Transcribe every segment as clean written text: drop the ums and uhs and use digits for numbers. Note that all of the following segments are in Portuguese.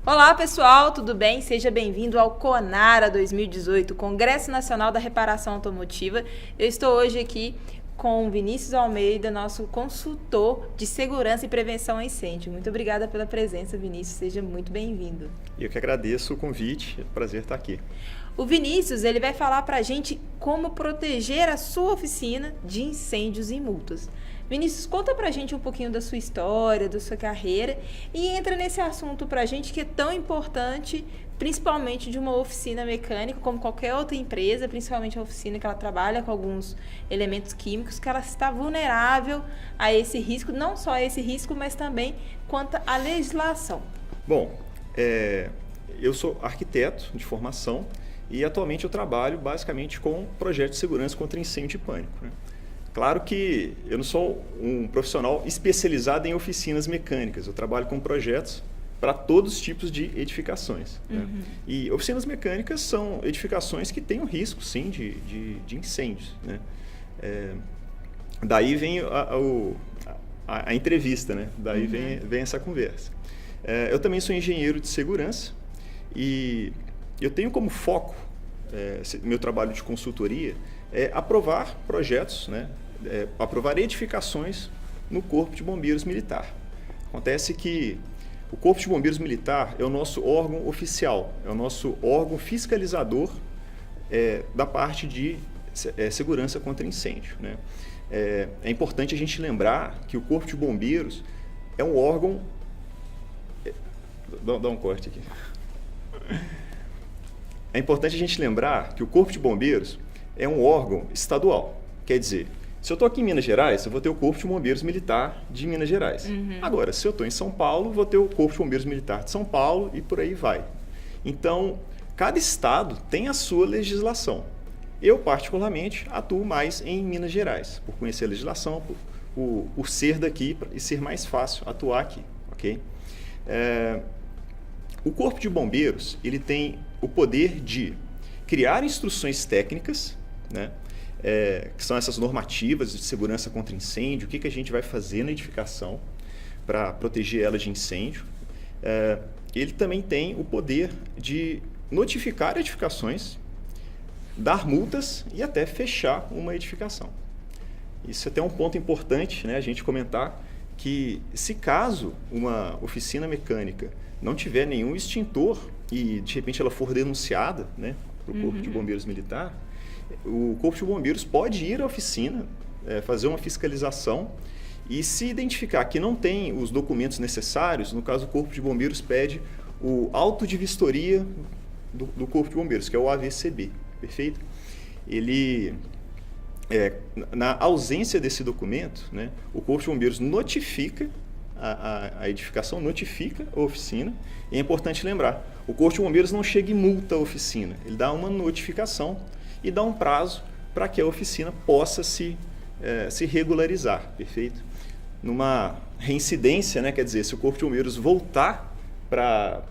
Olá pessoal, tudo bem? Seja bem-vindo ao CONARA 2018, Congresso Nacional da Reparação Automotiva. Eu estou hoje aqui com o Vinícius Almeida, nosso consultor de segurança e prevenção a incêndio. Muito obrigada pela presença, Vinícius, seja muito bem-vindo. Eu que agradeço o convite, é um prazer estar aqui. O Vinícius, ele vai falar para a gente como proteger a sua oficina de incêndios e multas. Vinícius, conta pra gente um pouquinho da sua história, da sua carreira e entra nesse assunto pra gente que é tão importante, principalmente de uma oficina mecânica, como qualquer outra empresa, principalmente a oficina que ela trabalha com alguns elementos químicos, que ela está vulnerável a esse risco, não só a esse risco, mas também quanto à legislação. Bom, eu sou arquiteto de formação e atualmente eu trabalho basicamente com projetos de segurança contra incêndio e pânico, né? Claro que eu não sou um profissional especializado em oficinas mecânicas, eu trabalho com projetos para todos os tipos de edificações. Né? E oficinas mecânicas são edificações que têm um risco, sim, de incêndios. Né? Daí vem a entrevista, né? Daí vem essa conversa. Eu também sou engenheiro de segurança e eu tenho como foco, meu trabalho de consultoria, aprovar projetos, né? Aprovar edificações no Corpo de Bombeiros Militar. Acontece que o Corpo de Bombeiros Militar é o nosso órgão oficial, é o nosso órgão fiscalizador da parte de segurança contra incêndio. Né? É importante a gente lembrar que o Corpo de Bombeiros é um órgão... Dá um corte aqui. É importante a gente lembrar que o Corpo de Bombeiros é um órgão estadual. Quer dizer, se eu estou aqui em Minas Gerais, eu vou ter o Corpo de Bombeiros Militar de Minas Gerais. Agora, se eu estou em São Paulo, vou ter o Corpo de Bombeiros Militar de São Paulo e por aí vai. Então, cada estado tem a sua legislação. Eu, particularmente, atuo mais em Minas Gerais, por conhecer a legislação, por ser daqui e ser mais fácil atuar aqui. Okay? O Corpo de Bombeiros ele tem o poder de criar instruções técnicas, né? Que são essas normativas de segurança contra incêndio, o que a gente vai fazer na edificação para proteger ela de incêndio. Ele também tem o poder de notificar edificações, dar multas e até fechar uma edificação. Isso é até um ponto importante, né, a gente comentar que se caso uma oficina mecânica não tiver nenhum extintor e de repente ela for denunciada, né, para o Corpo de Bombeiros Militar, o Corpo de Bombeiros pode ir à oficina, fazer uma fiscalização e se identificar que não tem os documentos necessários, no caso o Corpo de Bombeiros pede o auto de vistoria do Corpo de Bombeiros, que é o AVCB, perfeito? Ele, na ausência desse documento, né, o Corpo de Bombeiros notifica a edificação, notifica a oficina. E é importante lembrar, o Corpo de Bombeiros não chega e multa a oficina, ele dá uma notificação e dá um prazo para que a oficina possa se regularizar, perfeito? Numa reincidência, né, quer dizer, se o Corpo de Bombeiros voltar para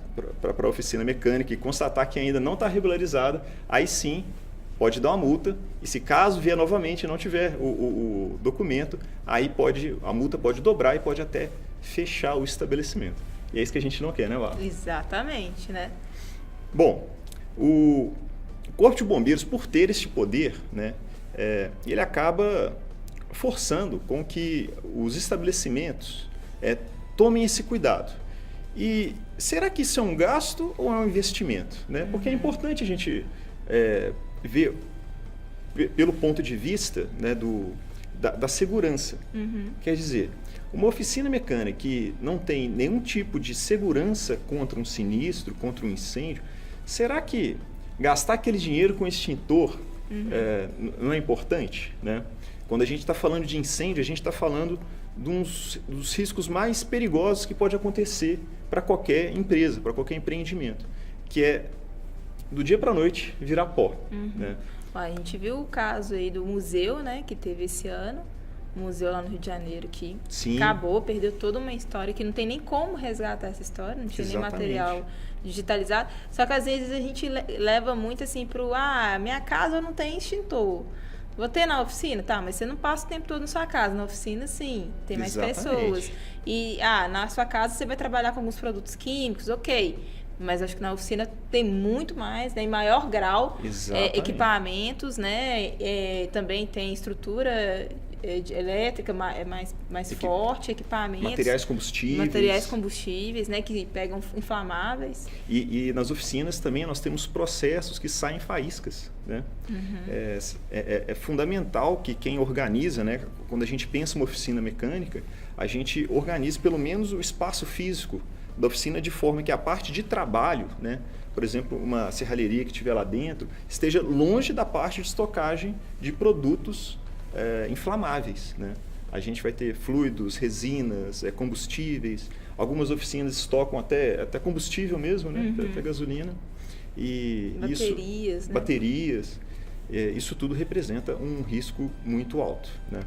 a oficina mecânica e constatar que ainda não está regularizada, aí sim pode dar uma multa e se caso vier novamente e não tiver o documento, aí a multa pode dobrar e pode até fechar o estabelecimento. E é isso que a gente não quer, né, Vala? Exatamente, né? Bom, o Corpo de Bombeiros, por ter este poder, né, ele acaba forçando com que os estabelecimentos tomem esse cuidado. E será que isso é um gasto ou é um investimento? Né? Porque é importante a gente ver pelo ponto de vista, né, da segurança. Quer dizer, uma oficina mecânica que não tem nenhum tipo de segurança contra um sinistro, contra um incêndio, será que gastar aquele dinheiro com extintor não é importante? Né? Quando a gente está falando de incêndio, a gente está falando dos riscos mais perigosos que pode acontecer para qualquer empresa, para qualquer empreendimento, que é do dia para a noite virar pó. Né? A gente viu o caso aí do museu, né, que teve esse ano, o museu lá no Rio de Janeiro, que acabou, perdeu toda uma história, que não tem nem como resgatar essa história, não tinha nem material digitalizado. Só que às vezes a gente leva muito assim minha casa não tem extintor. Vou ter na oficina? Tá, mas você não passa o tempo todo na sua casa. Na oficina, sim, tem mais pessoas. E, na sua casa você vai trabalhar com alguns produtos químicos, ok. Mas acho que na oficina tem muito mais, né, em maior grau, equipamentos, né, também tem estrutura elétrica mais forte, equipamentos. Materiais combustíveis, né, que pegam inflamáveis. E nas oficinas também nós temos processos que saem faíscas, né? É fundamental que quem organiza, né, quando a gente pensa uma oficina mecânica, a gente organize pelo menos o espaço físico da oficina de forma que a parte de trabalho, né, por exemplo, uma serralheria que estiver lá dentro, esteja longe da parte de estocagem de produtos inflamáveis, né? A gente vai ter fluidos, resinas, combustíveis. Algumas oficinas estocam até combustível mesmo, né? Até gasolina. E baterias, né? Baterias. Isso tudo representa um risco muito alto, né?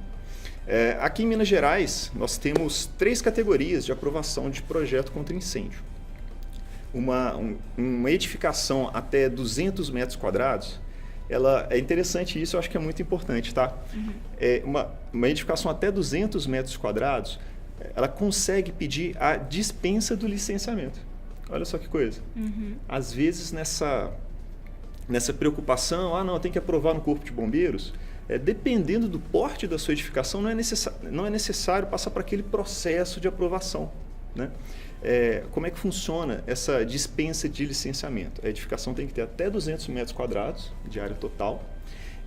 Aqui em Minas Gerais, nós temos 3 categorias de aprovação de projeto contra incêndio. Uma edificação até 200 metros quadrados, é interessante isso, eu acho que é muito importante, tá? Uma edificação até 200 metros quadrados, ela consegue pedir a dispensa do licenciamento. Olha só que coisa. Às vezes, nessa preocupação, não, tem que aprovar no Corpo de Bombeiros, dependendo do porte da sua edificação, não é necessário passar por aquele processo de aprovação, né? Como é que funciona essa dispensa de licenciamento? A edificação tem que ter até 200 metros quadrados de área total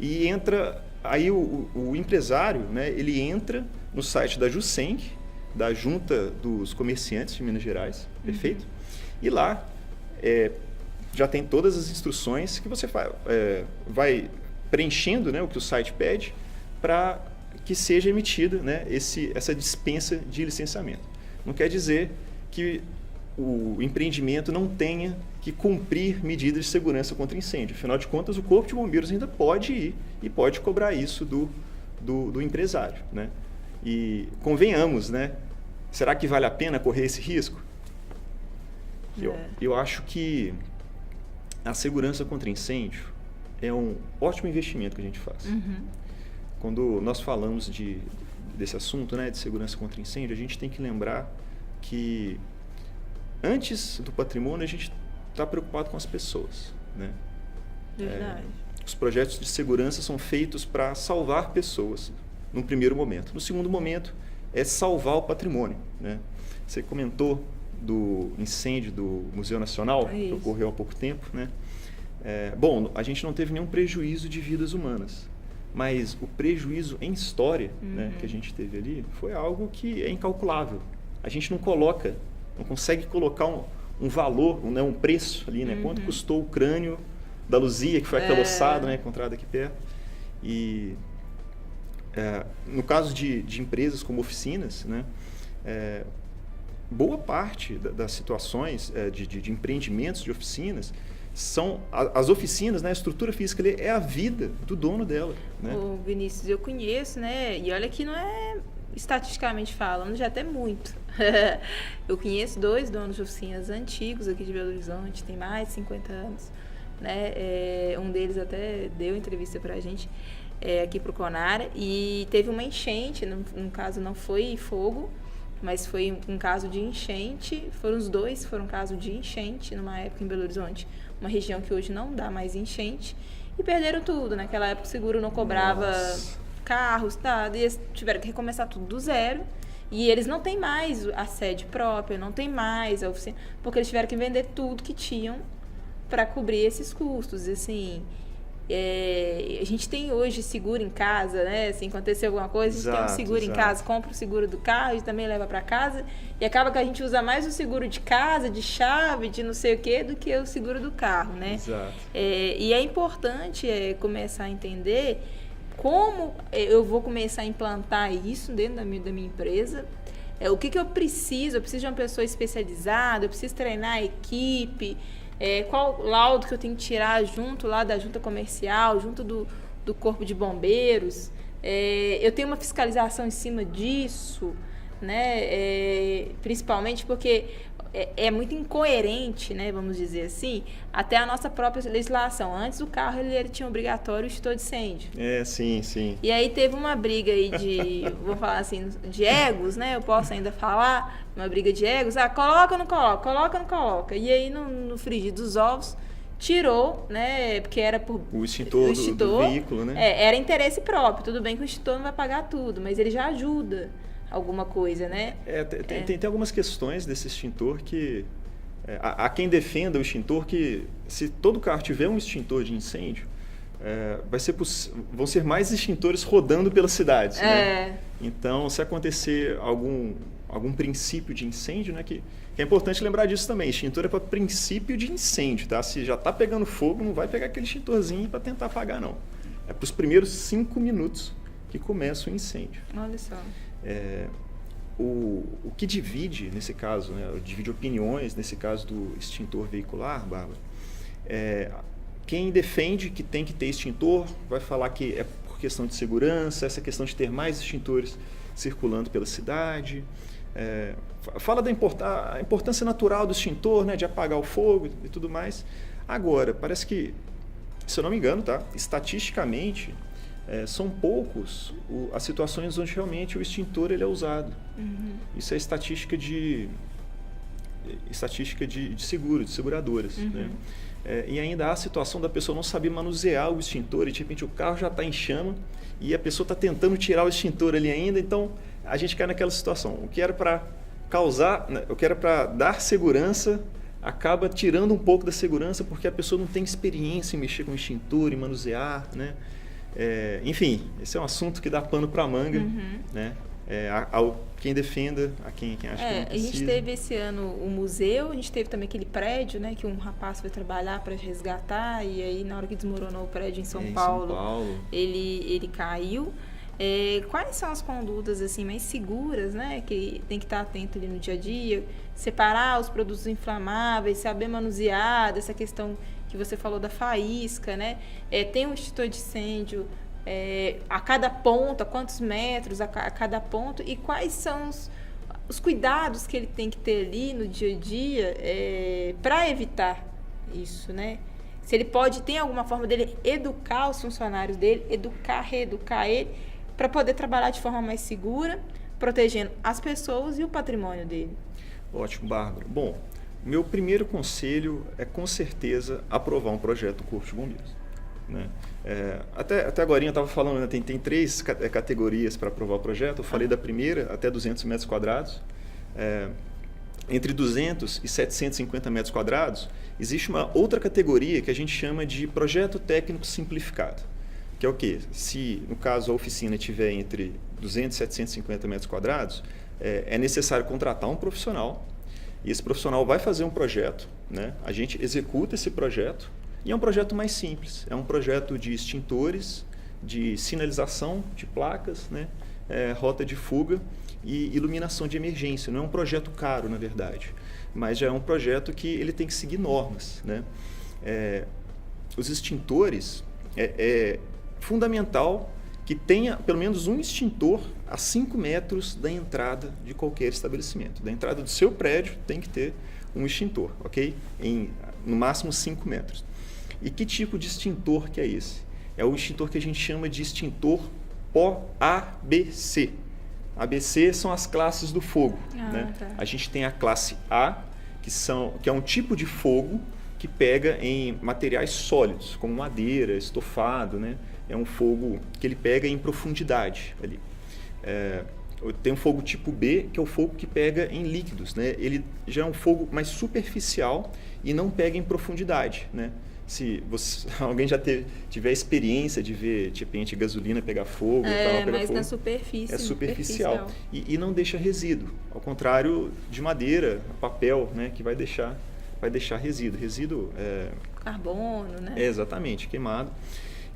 e entra aí o empresário, né, ele entra no site da JUSENC, da Junta dos Comerciantes de Minas Gerais, perfeito? E lá já tem todas as instruções que você vai preenchendo, né, o que o site pede para que seja emitida, né, essa dispensa de licenciamento. Não quer dizer que o empreendimento não tenha que cumprir medidas de segurança contra incêndio. Afinal de contas, o Corpo de Bombeiros ainda pode ir e pode cobrar isso do empresário, né? E convenhamos, né? Será que vale a pena correr esse risco? Eu acho que a segurança contra incêndio é um ótimo investimento que a gente faz. Quando nós falamos desse assunto, né, de segurança contra incêndio, a gente tem que lembrar que antes do patrimônio a gente está preocupado com as pessoas, né? Verdade. Os projetos de segurança são feitos para salvar pessoas num primeiro momento. No segundo momento é salvar o patrimônio, né? Você comentou do incêndio do Museu Nacional, que ocorreu há pouco tempo, né? Bom, a gente não teve nenhum prejuízo de vidas humanas, mas o prejuízo em história, né, que a gente teve ali foi algo que é incalculável. A gente não consegue colocar um valor, né, um preço ali, né? Quanto custou o crânio da Luzia, que foi aquela ossada, né, encontrada aqui perto. E no caso de empresas como oficinas, né, boa parte das situações de empreendimentos de oficinas são as oficinas, né, a estrutura física ali é a vida do dono dela, né? Ô, Vinícius, eu conheço, né, e olha que não é estatisticamente falando, já até muito. Eu conheço 2 donos de oficinas antigos aqui de Belo Horizonte, tem mais de 50 anos, né? Um deles até deu entrevista pra gente aqui pro Conara, e teve uma enchente, no caso não foi fogo, mas foi um caso de enchente, os dois foram caso de enchente numa época em Belo Horizonte, uma região que hoje não dá mais enchente, e perderam tudo. Naquela época o seguro não cobrava carros, e eles tiveram que recomeçar tudo do zero, e eles não têm mais a sede própria, não tem mais a oficina, porque eles tiveram que vender tudo que tinham para cobrir esses custos. Assim, a gente tem hoje seguro em casa, né? Se acontecer alguma coisa, a gente tem um seguro em casa, compra o seguro do carro e também leva para casa, e acaba que a gente usa mais o seguro de casa, de chave, de não sei o quê, do que o seguro do carro, né? Exato. E é importante começar a entender como eu vou começar a implantar isso dentro da minha empresa. O que eu preciso? Eu preciso de uma pessoa especializada, eu preciso treinar a equipe, qual laudo que eu tenho que tirar junto lá da junta comercial, junto do corpo de bombeiros. Eu tenho uma fiscalização em cima disso, né? Principalmente porque é muito incoerente, né, vamos dizer assim, até a nossa própria legislação. Antes o carro ele tinha obrigatório o extintor de incêndio. Sim, sim. E aí teve uma briga aí vou falar assim, de egos, né? Eu posso ainda falar, uma briga de egos. Coloca ou não coloca? Coloca ou não coloca? E aí no frigir dos ovos tirou, né? Porque era por o extintor do veículo, né? Era interesse próprio. Tudo bem que o extintor não vai pagar tudo, mas ele já ajuda alguma coisa, né? Tem algumas questões desse extintor que... há quem defenda o extintor que, se todo carro tiver um extintor de incêndio, vão ser mais extintores rodando pelas cidades. Né? Então, se acontecer algum princípio de incêndio, né, que é importante lembrar disso também. Extintor é para princípio de incêndio. Tá? Se já está pegando fogo, não vai pegar aquele extintorzinho para tentar apagar, não. É para os primeiros 5 minutos que começa o incêndio. Olha só. O que divide, nesse caso, né, divide opiniões, nesse caso do extintor veicular, Bárbara, quem defende que tem que ter extintor vai falar que é por questão de segurança, essa questão de ter mais extintores circulando pela cidade, fala da importância natural do extintor, né, de apagar o fogo e tudo mais. Agora, parece que, se eu não me engano, tá, estatisticamente, são poucos as situações onde realmente o extintor ele é usado. Uhum. Isso é estatística de seguro, de seguradoras. Uhum. Né? E ainda há a situação da pessoa não saber manusear o extintor e de repente o carro já está em chama e a pessoa está tentando tirar o extintor ali ainda, então a gente cai naquela situação. O que era para dar segurança acaba tirando um pouco da segurança porque a pessoa não tem experiência em mexer com o extintor, em manusear, né? Enfim, esse é um assunto que dá pano para manga, uhum. Né? Quem defenda, a quem acha que não precisa. A gente teve esse ano o museu, a gente teve também aquele prédio, né, que um rapaz foi trabalhar para resgatar e aí na hora que desmoronou o prédio em São Paulo, ele caiu. Quais são as condutas assim mais seguras, né, que tem que estar atento ali no dia a dia, separar os produtos inflamáveis, saber manusear, dessa questão que você falou da faísca, né? Tem um extintor de incêndio a cada ponto, a quantos metros a cada ponto, e quais são os cuidados que ele tem que ter ali no dia a dia para evitar isso, né? Se ele tem alguma forma dele educar os funcionários dele, reeducar ele, para poder trabalhar de forma mais segura, protegendo as pessoas e o patrimônio dele. Ótimo, Bárbara. Bom, meu primeiro conselho é, com certeza, aprovar um projeto do Corpo de Bombeiros. Né? Até agora eu estava falando, né, tem 3 categorias para aprovar o projeto. Eu falei da primeira, até 200 metros quadrados. Entre 200 e 750 metros quadrados, existe uma outra categoria que a gente chama de projeto técnico simplificado. Que é o quê? Se, no caso, a oficina tiver entre 200 e 750 metros quadrados, é necessário contratar um profissional. E esse profissional vai fazer um projeto, né? A gente executa esse projeto e é um projeto mais simples. É um projeto de extintores, de sinalização de placas, né? Rota de fuga e iluminação de emergência. Não é um projeto caro, na verdade, mas já é um projeto que ele tem que seguir normas, né? Os extintores, é fundamental que tenha pelo menos um extintor a 5 metros da entrada de qualquer estabelecimento. Da entrada do seu prédio tem que ter um extintor, ok? No máximo 5 metros. E que tipo de extintor que é esse? É o extintor que a gente chama de extintor ABC. ABC são as classes do fogo. Né? Tá. A gente tem a classe A, que é um tipo de fogo que pega em materiais sólidos, como madeira, estofado, né? É um fogo que ele pega em profundidade ali. Tem um fogo tipo B, que é o fogo que pega em líquidos, né? Ele já é um fogo mais superficial e não pega em profundidade, né? Se alguém já tiver experiência de ver, de repente, gasolina pegar fogo... mas na superfície. É superficial. E não deixa resíduo. Ao contrário de madeira, papel, né? Que vai deixar resíduo. Resíduo carbono, né? Exatamente, queimado.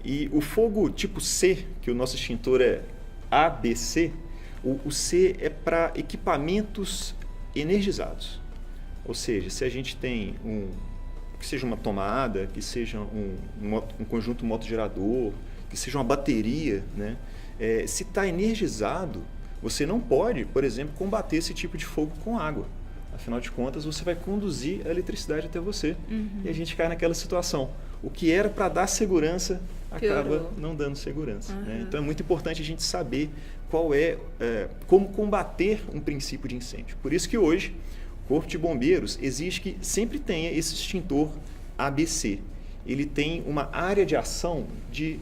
E o fogo tipo C, que o nosso extintor é ABC, o C é para equipamentos energizados. Ou seja, se a gente tem que seja uma tomada, que seja um conjunto motogerador, que seja uma bateria, né? Se está energizado, você não pode, por exemplo, combater esse tipo de fogo com água. Afinal de contas, você vai conduzir a eletricidade até você. E a gente cai naquela situação. O que era para dar segurança acaba não dando segurança. Né? Então é muito importante a gente saber como combater um princípio de incêndio. Por isso que hoje o Corpo de Bombeiros exige que sempre tenha esse extintor ABC. Ele tem uma área de ação de...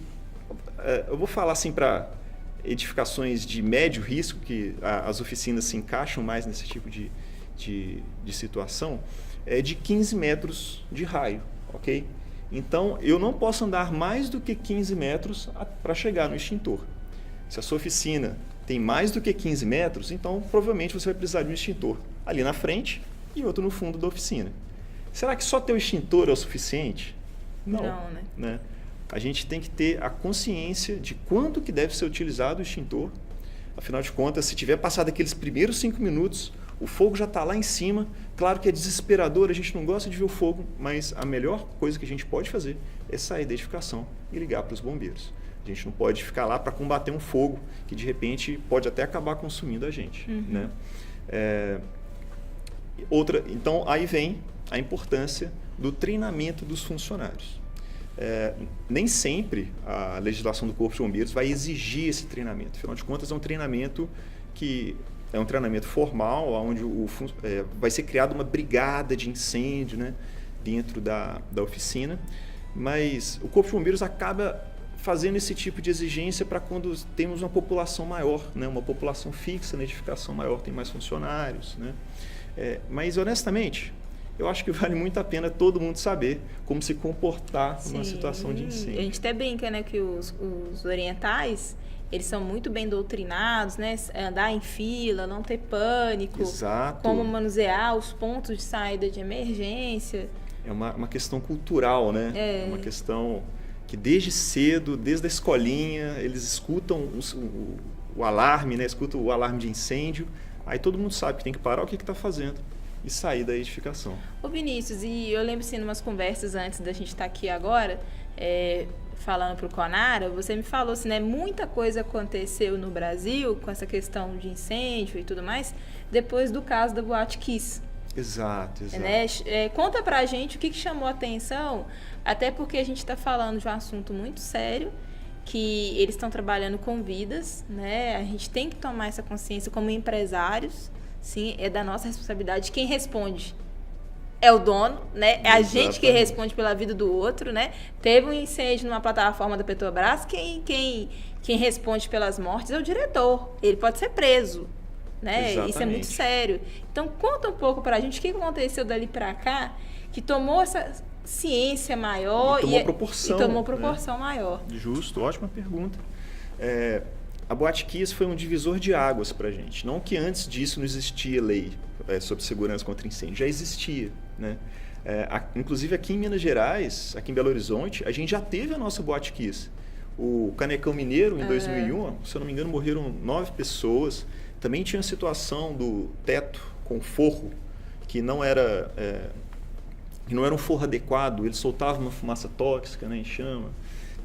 eu vou falar assim para edificações de médio risco, que as oficinas se encaixam mais nesse tipo de situação, de 15 metros de raio, ok? Então, eu não posso andar mais do que 15 metros para chegar no extintor. Se a sua oficina tem mais do que 15 metros, então provavelmente você vai precisar de um extintor ali na frente e outro no fundo da oficina. Será que só ter o extintor é o suficiente? Não, né? A gente tem que ter a consciência de quando que deve ser utilizado o extintor. Afinal de contas, se tiver passado aqueles primeiros 5 minutos, o fogo já está lá em cima. Claro que é desesperador, a gente não gosta de ver o fogo, mas a melhor coisa que a gente pode fazer é sair da edificação e ligar para os bombeiros. A gente não pode ficar lá para combater um fogo que, de repente, pode até acabar consumindo a gente. Né? Então, aí vem a importância do treinamento dos funcionários. Nem sempre a legislação do Corpo de Bombeiros vai exigir esse treinamento. Afinal de contas, é um treinamento que é um treinamento formal, onde vai ser criada uma brigada de incêndio, né, dentro da oficina, mas o Corpo de Bombeiros acaba fazendo esse tipo de exigência para quando temos uma população maior, né, uma população fixa na edificação maior, tem mais funcionários. Né? Mas, honestamente, eu acho que vale muito a pena todo mundo saber como se comportar numa situação de incêndio. A gente até brinca, né, que os orientais, eles são muito bem doutrinados, né? Andar em fila, não ter pânico. Exato. Como manusear os pontos de saída de emergência. É uma questão cultural, né? É uma questão que desde cedo, desde a escolinha, eles escutam o alarme, né? Escutam o alarme de incêndio. Aí todo mundo sabe que tem que parar o que está fazendo e sair da edificação. Ô Vinícius, e eu lembro assim, umas conversas antes da gente estar aqui agora, falando para o Conara, você me falou assim, né, muita coisa aconteceu no Brasil com essa questão de incêndio e tudo mais, depois do caso da Boate Kiss. Exato. Né? Conta pra gente o que chamou a atenção, até porque a gente está falando de um assunto muito sério, que eles estão trabalhando com vidas, né? A gente tem que tomar essa consciência como empresários, sim, é da nossa responsabilidade. Quem responde é o dono, né? É a gente que responde pela vida do outro, né? Teve um incêndio numa plataforma da Petrobras, quem responde pelas mortes é o diretor. Ele pode ser preso, né? Exatamente. Isso é muito sério. Então, conta um pouco pra gente o que aconteceu dali pra cá, que tomou essa ciência maior e tomou proporção maior. Justo, ótima pergunta. A Boate Kiss foi um divisor de águas pra gente. Não que antes disso não existia lei sobre segurança contra incêndio, já existia, né? Inclusive aqui em Minas Gerais, aqui em Belo Horizonte, a gente já teve a nossa Boate Kiss. O Canecão Mineiro, em 2001, se eu não me engano, morreram 9 pessoas. Também tinha a situação do teto com forro, que não era um forro adequado, ele soltava uma fumaça tóxica, né, em chama.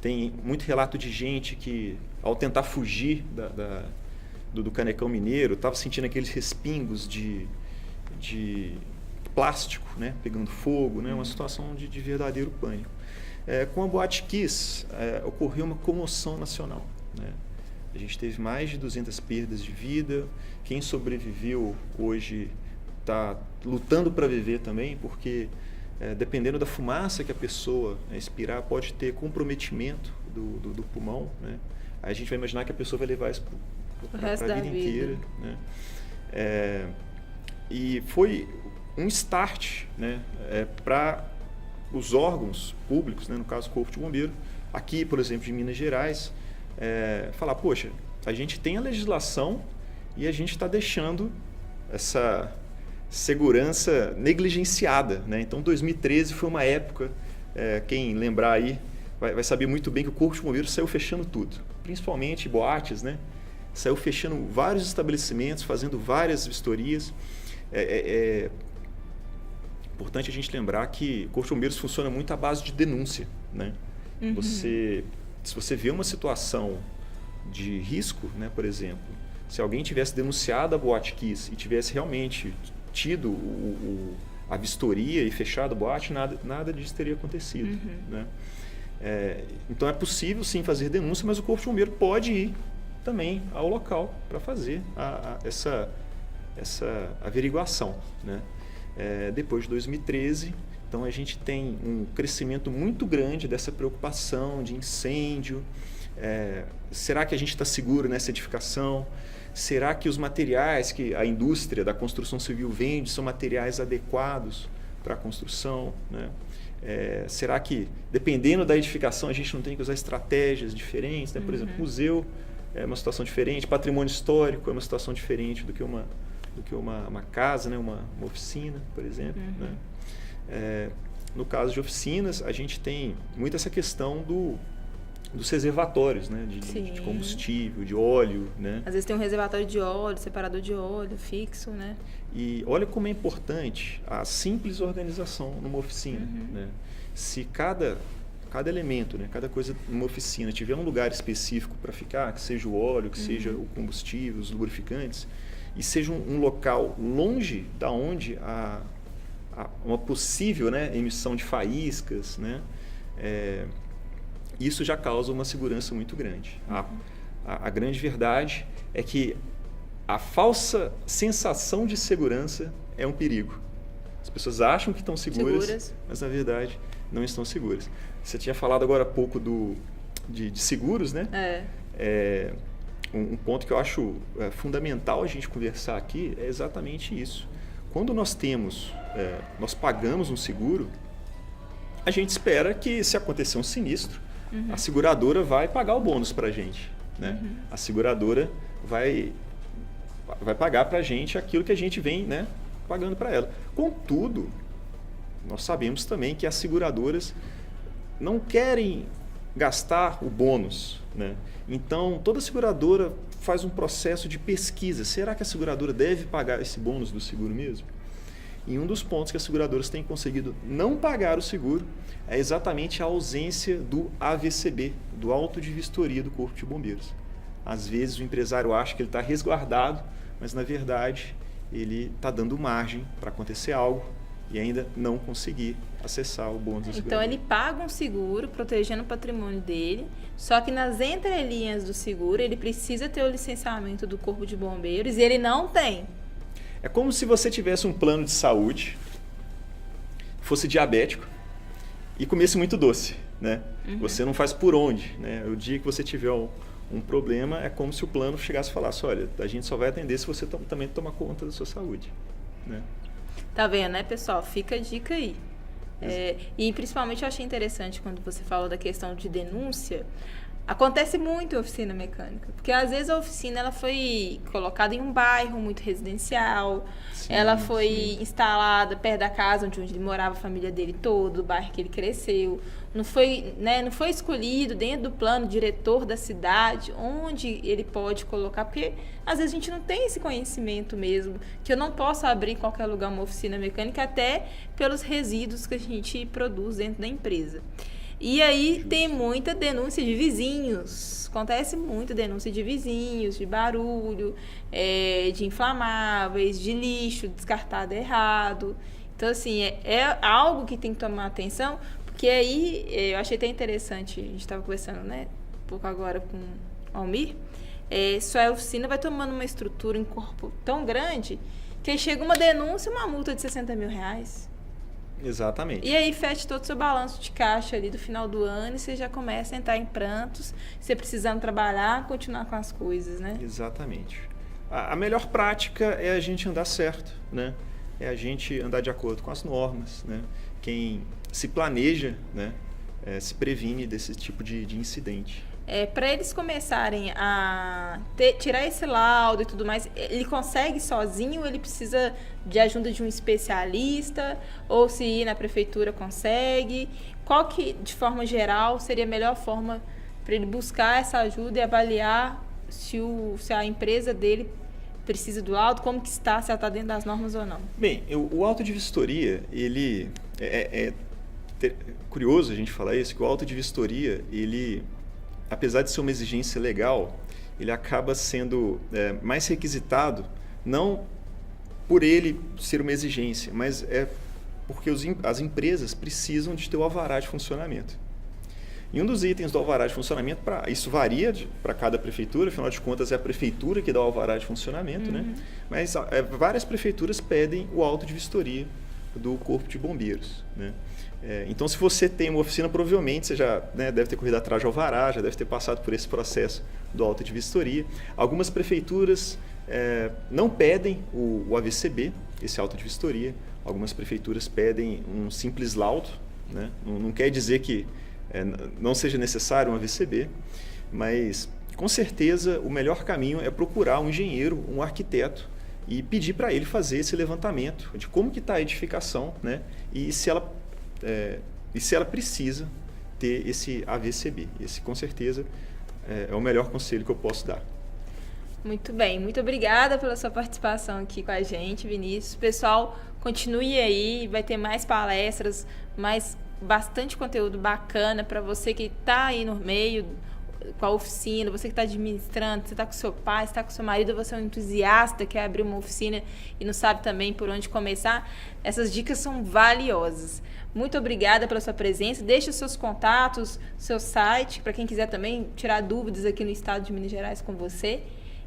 Tem muito relato de gente que, ao tentar fugir do Canecão Mineiro, estava sentindo aqueles respingos de plástico, né, pegando fogo, né, uma situação de verdadeiro pânico. Com a Boate Kiss, ocorreu uma comoção nacional, né? A gente teve mais de 200 perdas de vida. Quem sobreviveu hoje está lutando para viver também, porque dependendo da fumaça que a pessoa expirar, pode ter comprometimento do pulmão, né? Aí a gente vai imaginar que a pessoa vai levar isso para a vida inteira, né? E foi um start, né, para os órgãos públicos, né, no caso o Corpo de Bombeiro, aqui, por exemplo, de Minas Gerais, falar, poxa, a gente tem a legislação e a gente está deixando essa segurança negligenciada, né? Então, 2013 foi uma época, quem lembrar aí vai saber muito bem que o Corpo de Bombeiros saiu fechando tudo, principalmente boates, né? Saiu fechando vários estabelecimentos, fazendo várias vistorias. É importante a gente lembrar que o Corpo de Bombeiros funciona muito à base de denúncia, né? Uhum. Se você vê uma situação de risco, né, por exemplo, se alguém tivesse denunciado a Boate Kiss e tivesse realmente tido a vistoria e fechado o boate, nada disso teria acontecido. Né? Então é possível sim fazer denúncia, mas o Corpo de Bombeiro pode ir também ao local para fazer essa averiguação. Né? Depois de 2013, então a gente tem um crescimento muito grande dessa preocupação de incêndio. Será que a gente está seguro nessa edificação? Será que os materiais que a indústria da construção civil vende são materiais adequados para a construção? Né? Será que, dependendo da edificação, a gente não tem que usar estratégias diferentes? Né? Por exemplo, museu é uma situação diferente, patrimônio histórico é uma situação diferente do que uma casa, né? uma oficina, por exemplo. Né? No caso de oficinas, a gente tem muito essa questão dos reservatórios, né? de combustível, de óleo. Né? Às vezes tem um reservatório de óleo, separador de óleo fixo. Né? E olha como é importante a simples organização numa oficina. Né? Se cada elemento, né? cada coisa numa oficina tiver um lugar específico para ficar, que seja o óleo, que seja o combustível, os lubrificantes, e seja um local longe da onde uma possível, né? emissão de faíscas, né? Isso já causa uma segurança muito grande. A grande verdade é que a falsa sensação de segurança é um perigo. As pessoas acham que estão seguras, mas na verdade não estão seguras. Você tinha falado agora há pouco de seguros, né? Um ponto que eu acho fundamental a gente conversar aqui é exatamente isso. Quando nós pagamos um seguro, a gente espera que, se acontecer um sinistro, a seguradora vai pagar o bônus para a gente. Né? A seguradora vai pagar para a gente aquilo que a gente vem, né, pagando para ela. Contudo, nós sabemos também que as seguradoras não querem gastar o bônus. Né? Então, toda seguradora faz um processo de pesquisa. Será que a seguradora deve pagar esse bônus do seguro mesmo? E um dos pontos que as seguradoras têm conseguido não pagar o seguro é exatamente a ausência do AVCB, do auto de vistoria do Corpo de Bombeiros. Às vezes o empresário acha que ele está resguardado, mas na verdade ele está dando margem para acontecer algo e ainda não conseguir acessar o bônus do seguro. Então ele paga um seguro protegendo o patrimônio dele, só que nas entrelinhas do seguro ele precisa ter o licenciamento do Corpo de Bombeiros e ele não tem. É como se você tivesse um plano de saúde, fosse diabético e comesse muito doce. Né? Você não faz por onde. Né? O dia que você tiver um problema, é como se o plano chegasse e falasse, olha, a gente só vai atender se você também tomar conta da sua saúde. Né? Tá vendo, né, pessoal? Fica a dica aí. E principalmente eu achei interessante quando você falou da questão de denúncia. Acontece muito em oficina mecânica, porque às vezes a oficina ela foi colocada em um bairro muito residencial, ela foi instalada perto da casa onde morava a família dele todo, do bairro que ele cresceu, não foi escolhido dentro do plano diretor da cidade onde ele pode colocar, porque às vezes a gente não tem esse conhecimento mesmo, que eu não posso abrir em qualquer lugar uma oficina mecânica até pelos resíduos que a gente produz dentro da empresa. E aí tem muita denúncia de vizinhos, acontece muita denúncia de vizinhos, de barulho, de inflamáveis, de lixo descartado errado. Então, assim, é algo que tem que tomar atenção, porque aí eu achei até interessante, a gente estava conversando, né, um pouco agora com o Almir, sua oficina vai tomando uma estrutura em corpo tão grande que aí chega uma denúncia e uma multa de R$60 mil. Exatamente. E aí fecha todo o seu balanço de caixa ali do final do ano e você já começa a entrar em prantos, você precisando trabalhar, continuar com as coisas, né? Exatamente. A melhor prática é a gente andar certo, né? É a gente andar de acordo com as normas, né? Quem se planeja, né? Se previne desse tipo de incidente. Para eles começarem a tirar esse laudo e tudo mais, ele consegue sozinho ou ele precisa de ajuda de um especialista? Ou se ir na prefeitura consegue? Qual que, de forma geral, seria a melhor forma para ele buscar essa ajuda e avaliar se a empresa dele precisa do laudo, como que está, se ela está dentro das normas ou não? Bem, o auto de vistoria, ele curioso a gente falar isso, que o auto de vistoria, ele, apesar de ser uma exigência legal, ele acaba sendo mais requisitado, não por ele ser uma exigência, mas é porque as empresas precisam de ter o alvará de funcionamento. E um dos itens do alvará de funcionamento, isso varia para cada prefeitura, afinal de contas é a prefeitura que dá o alvará de funcionamento, né? Mas várias prefeituras pedem o auto de vistoria do Corpo de Bombeiros, né? Então, se você tem uma oficina, provavelmente você já, né, deve ter corrido atrás de alvará, já deve ter passado por esse processo do auto de vistoria. Algumas prefeituras não pedem o AVCB, esse auto de vistoria. Algumas prefeituras pedem um simples laudo, né? Não quer dizer que não seja necessário um AVCB, mas com certeza o melhor caminho é procurar um engenheiro, um arquiteto e pedir para ele fazer esse levantamento de como que está a edificação, né? E se ela precisa ter esse AVCB. Esse com certeza é o melhor conselho que eu posso dar. Muito bem, muito obrigada pela sua participação aqui com a gente, Vinícius. Pessoal, continue aí, vai ter mais palestras, bastante conteúdo bacana para você que está aí no meio com a oficina, você que está administrando, você está com seu pai, você está com seu marido, você é um entusiasta, quer abrir uma oficina e não sabe também por onde começar. Essas dicas são valiosas. Muito obrigada pela sua presença. Deixe os seus contatos, seu site, para quem quiser também tirar dúvidas aqui no estado de Minas Gerais com você.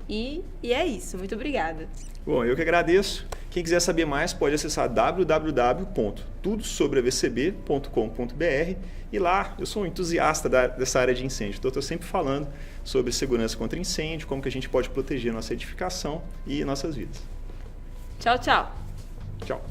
E é isso. Muito obrigada. Bom, eu que agradeço. Quem quiser saber mais pode acessar www.tudosobreavcb.com.br e lá eu sou um entusiasta dessa área de incêndio. Então, estou sempre falando sobre segurança contra incêndio, como que a gente pode proteger nossa edificação e nossas vidas. Tchau, tchau. Tchau.